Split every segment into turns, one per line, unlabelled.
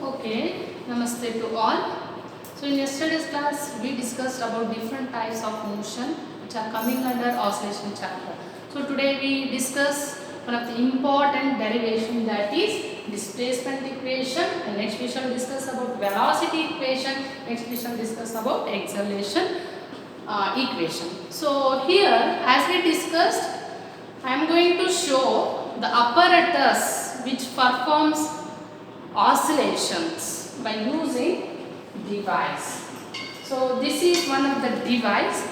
Okay, namaste to all. So in yesterday's class, we discussed about different types of motion which are coming under oscillation chapter. So today we discuss one of the important derivation, that is displacement equation, and next we shall discuss about velocity equation, next we shall discuss about acceleration equation. So here, as we discussed, I am going to show the apparatus which performs oscillations by using device. So this is one of the device.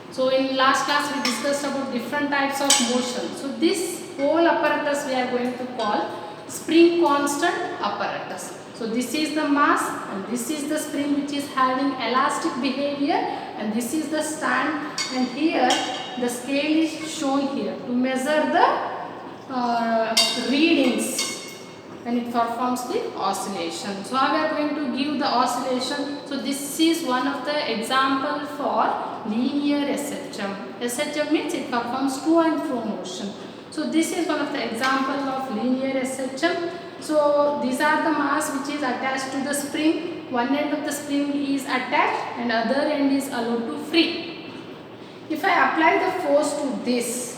So in last class we discussed about different types of motion. So this whole apparatus we are going to call spring constant apparatus. So this is the mass and this is the spring which is having elastic behavior, and this is the stand, and here the scale is shown here to measure the readings when it performs the oscillation. So how we are going to give the oscillation? So this is one of the example for linear SHM. SHM means it performs to and fro motion. So this is one of the example of linear SHM. So these are the mass which is attached to the spring. One end of the spring is attached and other end is allowed to free. If I apply the force to this,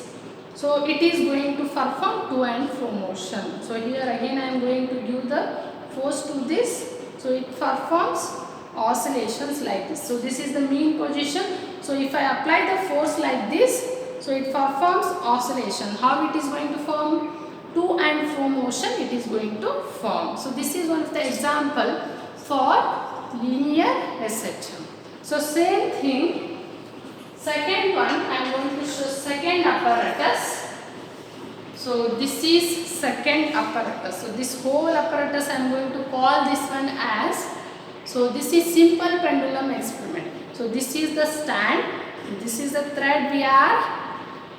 so it is going to perform to and fro motion. So here again I am going to give the force to this. So it performs oscillations like this. So this is the mean position. So if I apply the force like this, so it performs oscillation. How it is going to form? To and fro motion it is going to form. So this is one of the example for linear SHM. So same thing. Second one, I am going to show second apparatus. So this is second apparatus. So this whole apparatus I am going to call this one as, so this is simple pendulum experiment. So this is the stand, this is the thread we are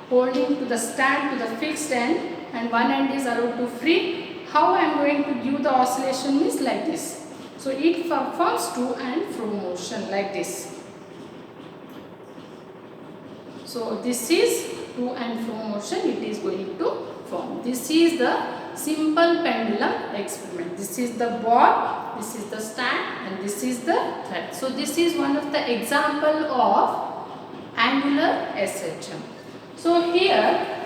holding to the stand to the fixed end, and one end is allowed to free. How I am going to give the oscillation is like this. So it performs to and fro motion like this. So this is to and fro motion it is going to form. This is the simple pendulum experiment. This is the board, this is the stand, and this is the thread. So this is one of the example of angular SHM. So here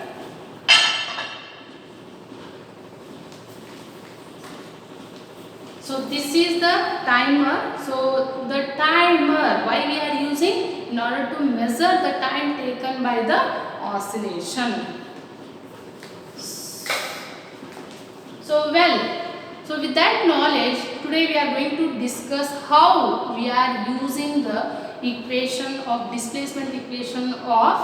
this is the timer. So the timer, why we are using? In order to measure the time taken by the oscillation. So with that knowledge, today we are going to discuss how we are using the equation of displacement equation of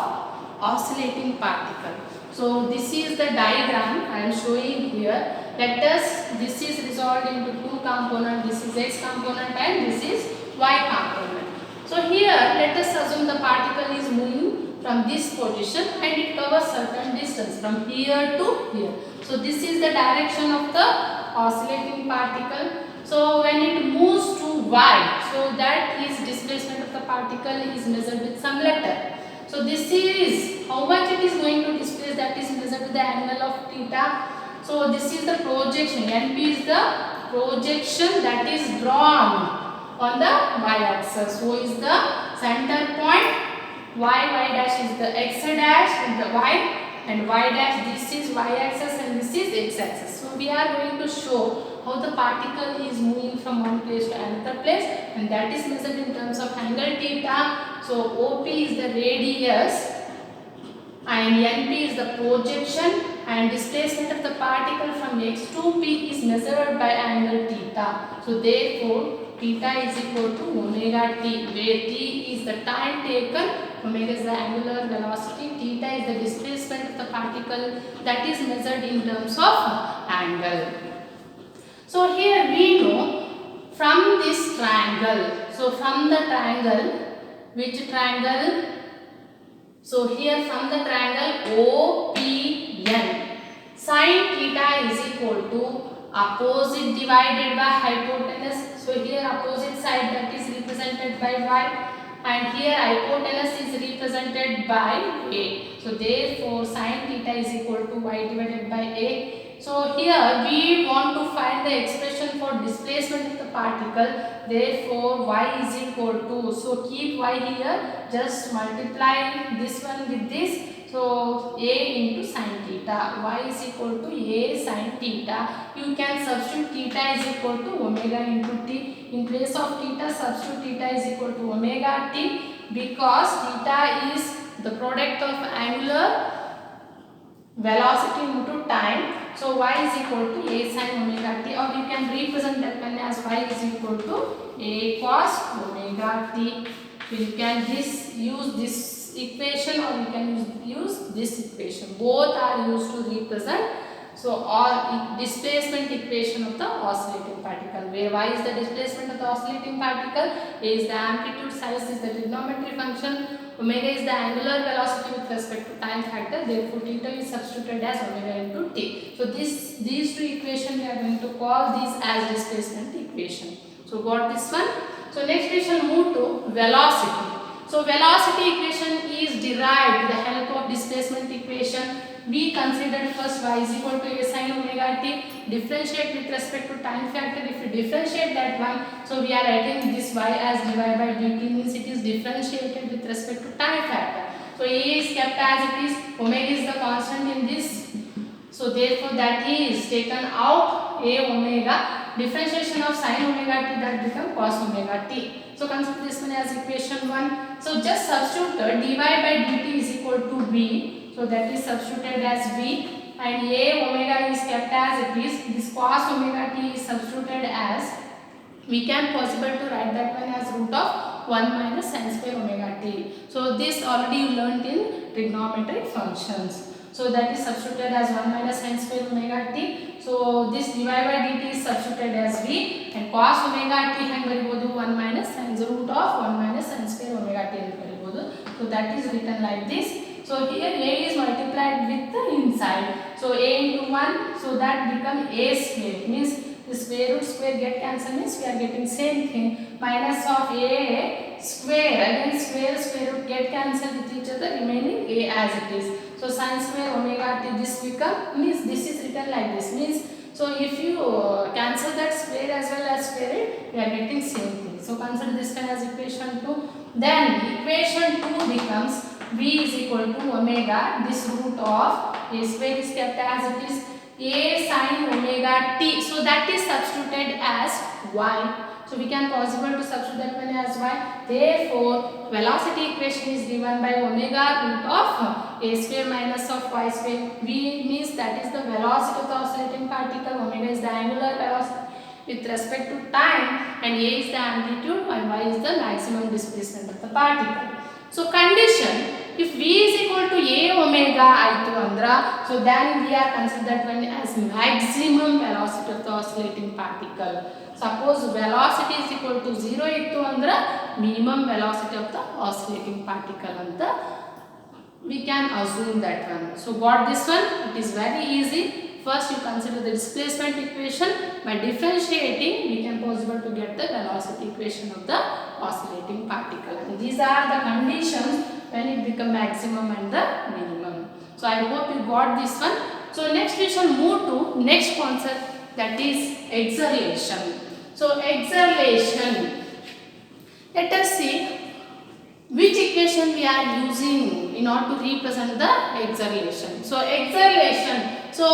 oscillating particle. So this is the diagram I am showing here. Let us, this is resolved into two components, this is x component and this is y component. So here let us assume the particle is moving from this position and it covers certain distance from here to here. So this is the direction of the oscillating particle. So when it moves to y, so that is displacement of the particle is measured with some letter. So this is how much it is going to displace, that is measured with the angle of theta. So this is the projection, NP is the projection that is drawn on the y-axis. So is the center point, y dash is the x dash and the y, and y dash, this is y-axis and this is x-axis. So we are going to show how the particle is moving from one place to another place, and that is measured in terms of angle theta. So OP is the radius and NP is the projection, and displacement of the particle from x to p is measured by angle theta. So therefore theta is equal to omega t, where t is the time taken, omega is the angular velocity, theta is the displacement of the particle that is measured in terms of angle. So here we know from this triangle, so from the triangle, which triangle? So here from the triangle OPN, sin theta is equal to opposite divided by hypotenuse. So here opposite side that is represented by y, and here hypotenuse is represented by a. So therefore sin theta is equal to y divided by a. So here we want to find the expression for displacement of the particle. Therefore, y is equal to, so keep y here, just multiply this one with this. So a into sin theta, y is equal to a sin theta. You can substitute theta is equal to omega into t. In place of theta, substitute theta is equal to omega t, because theta is the product of angular velocity into time. So y is equal to a sin omega t, or you can represent that one as y is equal to a cos omega t. So you can use this equation, or you can use this equation. Both are used to represent. So all displacement equation of the oscillating particle, where y is the displacement of the oscillating particle, a is the amplitude, size is the trigonometry function, omega is the angular velocity with respect to time factor. Therefore, theta is substituted as omega into t. So these two equations we are going to call these as displacement equation. So got this one. So next we shall move to velocity. So velocity equation is derived with the help of displacement equation. We considered first y is equal to a sin omega t. Differentiate with respect to time factor. If you differentiate that one, so we are writing this y as dy by dt, means it is differentiated with respect to time factor. So a is kept as it is, omega is the constant in this. So therefore that is taken out, a omega. Differentiation of sin omega t, that become cos omega t. So consider this one as equation 1. So just substitute dy by dt is equal to b. So that is substituted as b, and a omega is kept as it is. This cos omega t is substituted as, we can possible to write that one as root of 1 minus sin square omega t. So this already you learnt in trigonometric functions. So that is substituted as 1 minus sin square omega t. So this dy by dt is substituted as v, and cos omega t hang baribodu 1 minus sin root of 1 minus sin square omega t anta baribodu. So that is written like this. So here a is multiplied with the inside. So a into 1, so that become a square, means the square root square get cancelled, means we are getting same thing, minus of a square, again square root get cancelled with each other, remaining a as it is. So sin square omega t, this become, means this is written like this, means so if you cancel that square as well as square it, we are getting same thing. So consider this one as equation 2. Then equation 2 becomes v is equal to omega, this root of a square is kept as it is, a sin omega t. So that is substituted as y. So we can possible to substitute that one as y. Therefore, velocity equation is given by omega root of a square minus of y square. V means that is the velocity of the oscillating particle, omega is the angular velocity with respect to time, and a is the amplitude and y is the maximum displacement of the particle. So condition, if v is equal to a omega aitu andra, so then we are consider that one as maximum velocity of the oscillating particle. Suppose velocity is equal to 0 ittu andra, minimum velocity of the oscillating particle anta we can assume that one. So got this one? It is very easy. First you consider the displacement equation. By differentiating, we can possible to get the velocity equation of the oscillating particle. And these are the conditions when it become maximum and the minimum. So I hope you got this one. So next we shall move to next concept, that is acceleration. So acceleration. Let us see which equation we are using in order to represent the acceleration. So acceleration. So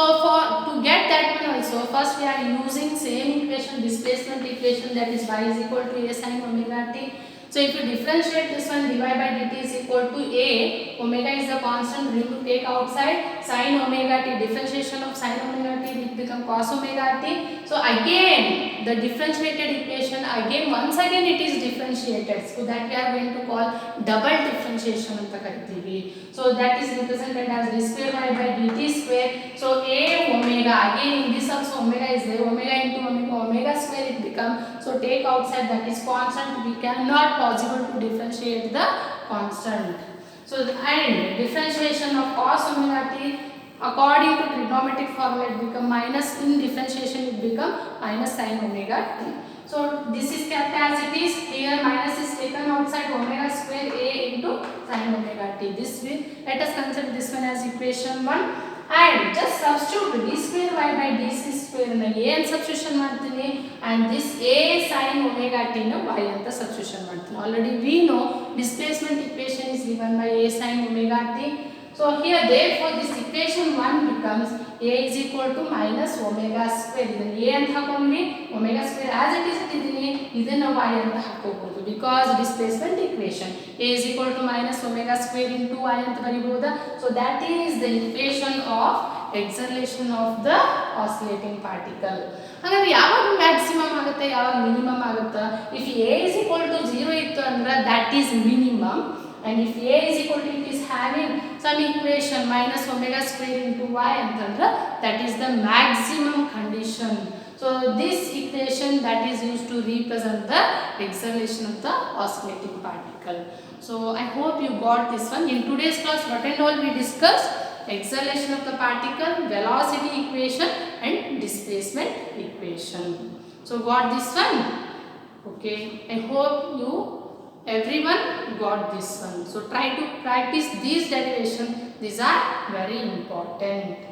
to get that one also, first we are using same equation, displacement equation, that is y is equal to a sin omega t. So if you differentiate this one, dy by dt is equal to a, omega is the constant, we will take outside, sin omega t, differentiation of sin omega t will become cos omega t. So again the differentiated equation, again once again it is differentiated, so that we are going to call double differentiation anta karitivi. So that is represented as d square y by dt square. So a omega, again in this also omega is there, omega into omega square it become, so take outside, that is constant, we cannot possible to differentiate the constant. So and differentiation of cos omega t according to trigonometric formula it become minus, in differentiation it become minus sin omega t. So this is kept as it is, here minus is taken outside, omega square a into sin omega t. This will, let us consider this one as equation 1. and just substitute d square y by dc square na a ಅಂತ substitution ಮಾಡ್ತೀನಿ and this a sin omega t na y ಅಂತ substitution ಮಾಡ್ತೀನಿ. Already we know displacement equation is given by a sin omega t. So here therefore this equation 1 becomes a is equal to minus omega square. ಇದನ್ನ a ಅಂತ ಹಾಕೊಂಡ್ವಿ, omega square as it is ಇಟ್ಟಿದ್ದೀನಿ, ಇದನ್ನ y ಅಂತ ಹಾಕೋಬಹುದು because displacement equation a is equal to minus omega square into y ಅಂತ ಬರಿಬಹುದಾ. So that is the equation of acceleration of the oscillating particle. ಹಾಗಾದ್ರೆ ಯಾವಾಗ maximum ಆಗುತ್ತೆ, ಯಾವಾಗ ಮಿನಿಮಮ್ ಆಗುತ್ತೆ? if a is equal to 0 ಇತ್ತು ಅಂದ್ರೆ that is minimum, and if a is equal to, it is having some equation minus omega square into y ಅಂತಂದ್ರೆ that is the maximum condition. So this equation that is used to represent the acceleration of the oscillating particle. So I hope you got this one. In today's class what and all we discussed: acceleration of the particle, velocity equation and displacement equation. So got this one? Okay, I hope you everyone got this one. So try to practice these derivations. These are very important.